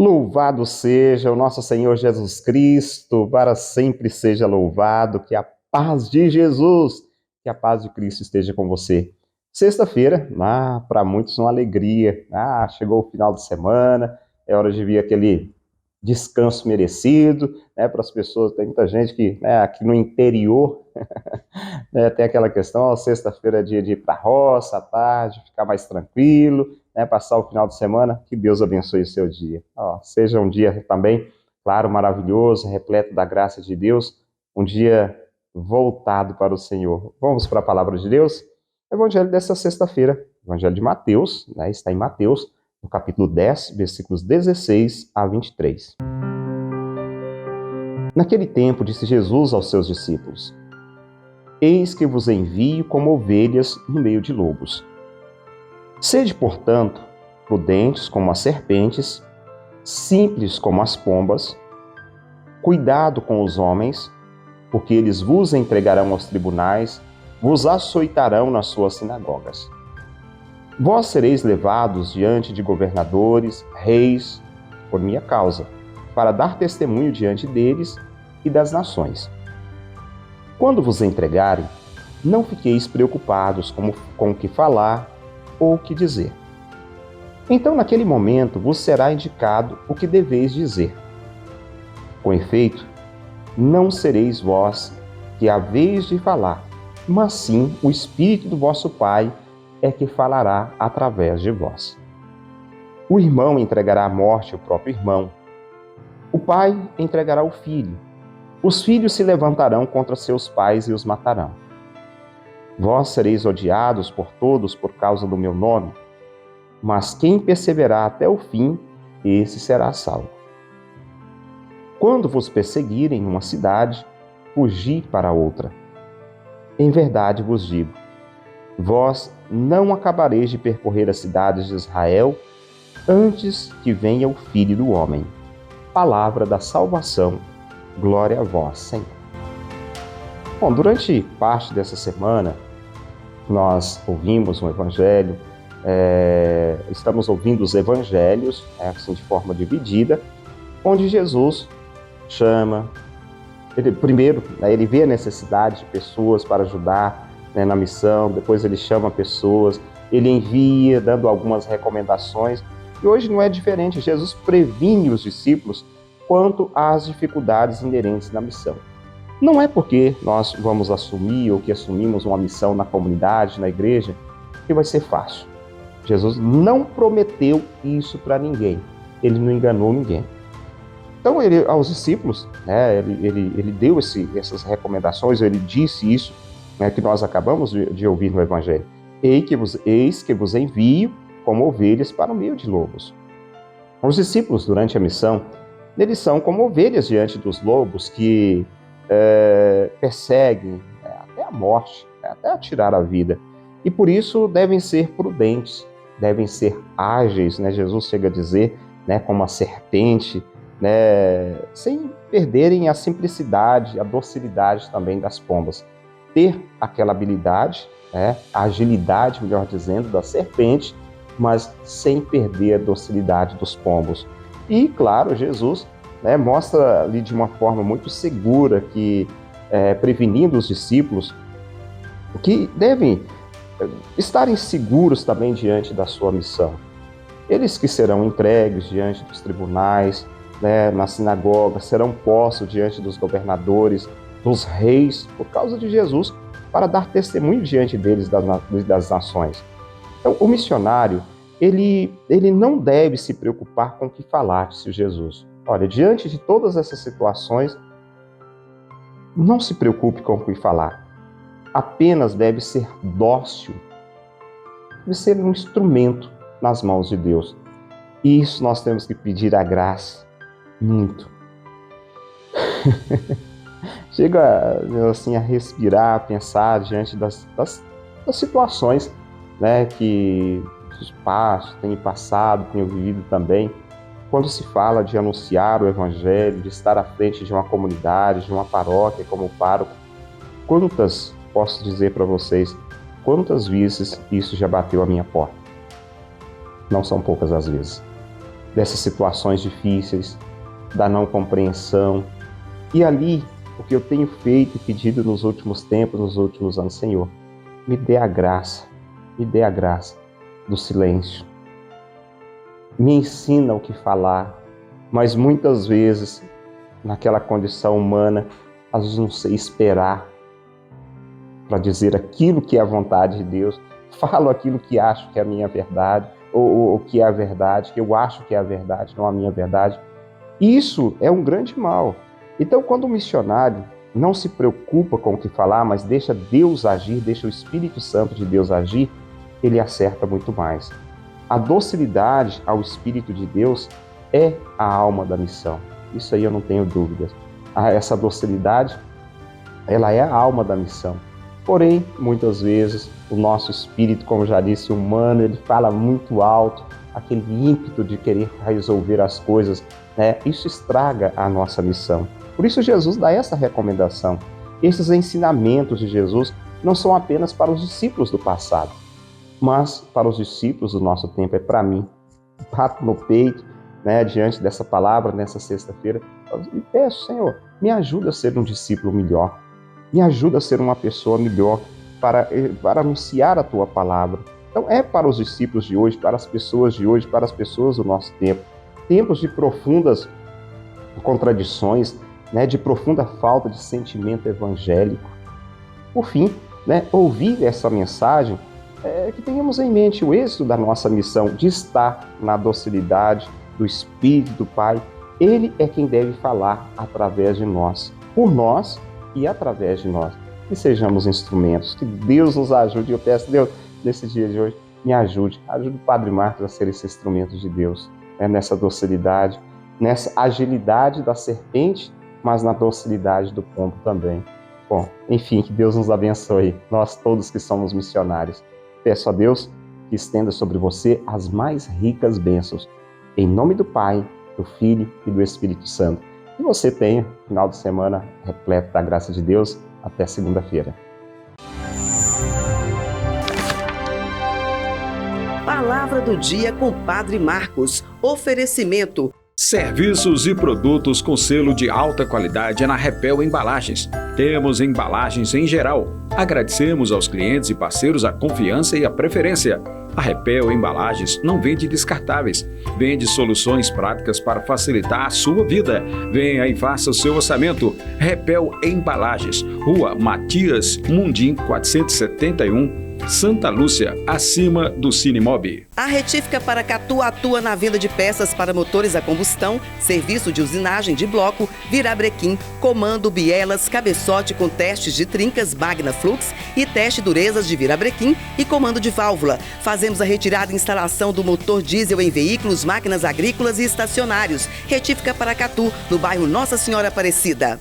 Louvado seja o nosso Senhor Jesus Cristo, para sempre seja louvado, que a paz de Jesus, que a paz de Cristo esteja com você. Sexta-feira, para muitos uma alegria, chegou o final de semana, é hora de vir aquele descanso merecido, né, para as pessoas. Tem muita gente que, aqui no interior, tem aquela questão, sexta-feira é dia de ir para a roça à tarde, ficar mais tranquilo, passar o final de semana. Que Deus abençoe o seu dia. Seja um dia também, claro, maravilhoso, repleto da graça de Deus, um dia voltado para o Senhor. Vamos para a palavra de Deus? Evangelho dessa sexta-feira, Evangelho de Mateus, está em Mateus, no capítulo 10, versículos 16 a 23. Naquele tempo, disse Jesus aos seus discípulos: Eis que vos envio como ovelhas no meio de lobos. Sede, portanto, prudentes como as serpentes, simples como as pombas. Cuidado com os homens, porque eles vos entregarão aos tribunais, vos açoitarão nas suas sinagogas. Vós sereis levados diante de governadores, reis, por minha causa, para dar testemunho diante deles e das nações. Quando vos entregarem, não fiqueis preocupados com o que falar ou o que dizer. Então, naquele momento, vos será indicado o que deveis dizer. Com efeito, não sereis vós que haveis de falar, mas sim o Espírito do vosso Pai é que falará através de vós. O irmão entregará à morte o próprio irmão. O pai entregará o filho. Os filhos se levantarão contra seus pais e os matarão. Vós sereis odiados por todos por causa do meu nome, mas quem perseverar até o fim, esse será salvo. Quando vos perseguirem numa cidade, fugi para outra. Em verdade vos digo, vós não acabareis de percorrer as cidades de Israel antes que venha o Filho do Homem. Palavra da salvação. Glória a vós, Senhor. Bom, durante parte dessa semana, nós ouvimos um evangelho, estamos ouvindo os evangelhos, assim, de forma dividida, onde Jesus chama, primeiro, ele vê a necessidade de pessoas para ajudar, na missão, depois ele chama pessoas, ele envia, dando algumas recomendações, e hoje não é diferente. Jesus previne os discípulos quanto às dificuldades inerentes na missão. Não é porque nós vamos assumir ou que assumimos uma missão na comunidade, na igreja, que vai ser fácil. Jesus não prometeu isso para ninguém. Ele não enganou ninguém. Então, aos discípulos, ele deu essas recomendações, ele disse isso, que nós acabamos de ouvir no Evangelho. Eis que vos envio como ovelhas para o meio de lobos. Os discípulos, durante a missão, eles são como ovelhas diante dos lobos que perseguem até a morte, até a tirar a vida. E por isso devem ser prudentes, devem ser ágeis, Jesus chega a dizer, como a serpente, sem perderem a simplicidade, a docilidade também das pombas. Ter aquela habilidade, a agilidade, melhor dizendo, da serpente, mas sem perder a docilidade dos pombos. E, claro, Jesus mostra ali de uma forma muito segura que, prevenindo os discípulos, que devem estarem seguros também diante da sua missão. Eles que serão entregues diante dos tribunais, na sinagoga, serão postos diante dos governadores, dos reis, por causa de Jesus, para dar testemunho diante deles das nações. Então, o missionário, ele não deve se preocupar com o que falar, disse Jesus. Olha, diante de todas essas situações, não se preocupe com o que falar. Apenas deve ser dócil, deve ser um instrumento nas mãos de Deus. E isso nós temos que pedir a graça, muito. Chega assim a respirar, a pensar diante das situações, que os pais têm passado, têm vivido também. Quando se fala de anunciar o Evangelho, de estar à frente de uma comunidade, de uma paróquia como pároco, posso dizer para vocês, quantas vezes isso já bateu à minha porta? Não são poucas as vezes. dessas situações difíceis, da não compreensão. E ali, o que eu tenho feito e pedido nos últimos tempos, nos últimos anos, Senhor, me dê a graça do silêncio. Me ensina o que falar, mas muitas vezes, naquela condição humana, às vezes não sei esperar para dizer aquilo que é a vontade de Deus. Falo aquilo que acho que é a minha verdade, ou que é a verdade, que eu acho que é a verdade, não a minha verdade. Isso é um grande mal. Então, quando o missionário não se preocupa com o que falar, mas deixa Deus agir, deixa o Espírito Santo de Deus agir, ele acerta muito mais. A docilidade ao Espírito de Deus é a alma da missão. Isso aí eu não tenho dúvidas. Essa docilidade, ela é a alma da missão. Porém, muitas vezes, o nosso espírito, como já disse, humano, ele fala muito alto, aquele ímpeto de querer resolver as coisas, né? Isso estraga a nossa missão. Por isso Jesus dá essa recomendação. Esses ensinamentos de Jesus não são apenas para os discípulos do passado, mas para os discípulos do nosso tempo, é para mim. Bato no peito, né, diante dessa palavra, nessa sexta-feira, e peço, Senhor, me ajuda a ser um discípulo melhor. Me ajuda a ser uma pessoa melhor para anunciar a Tua palavra. Então é para os discípulos de hoje, para as pessoas de hoje, para as pessoas do nosso tempo. Tempos de profundas contradições, né, de profunda falta de sentimento evangélico. Por fim, né, ouvir essa mensagem, que tenhamos em mente o êxito da nossa missão de estar na docilidade do Espírito do Pai. Ele é quem deve falar através de nós, por nós e através de nós. Que sejamos instrumentos, que Deus nos ajude. Eu peço, Deus, nesse dia de hoje, me ajude o Padre Marcos a ser esse instrumento de Deus, né, nessa docilidade, nessa agilidade da serpente, mas na docilidade do pombo também. Bom, enfim, que Deus nos abençoe, nós todos que somos missionários. Peço a Deus que estenda sobre você as mais ricas bênçãos. Em nome do Pai, do Filho e do Espírito Santo. Que você tenha final de semana repleto da graça de Deus. Até segunda-feira. Palavra do dia com Padre Marcos. Oferecimento. Serviços e produtos com selo de alta qualidade é na Repel Embalagens. Temos embalagens em geral. Agradecemos aos clientes e parceiros a confiança e a preferência. A Repel Embalagens não vende descartáveis, vende soluções práticas para facilitar a sua vida. Venha e faça o seu orçamento. Repel Embalagens, Rua Matias Mundim 471, Santa Lúcia, acima do Cinemob. A Retífica Paracatu atua na venda de peças para motores a combustão, serviço de usinagem de bloco, virabrequim, comando, bielas, cabeçote com testes de trincas Magna Flux e teste durezas de virabrequim e comando de válvula. Fazemos a retirada e instalação do motor diesel em veículos, máquinas agrícolas e estacionários. Retífica Paracatu, no bairro Nossa Senhora Aparecida.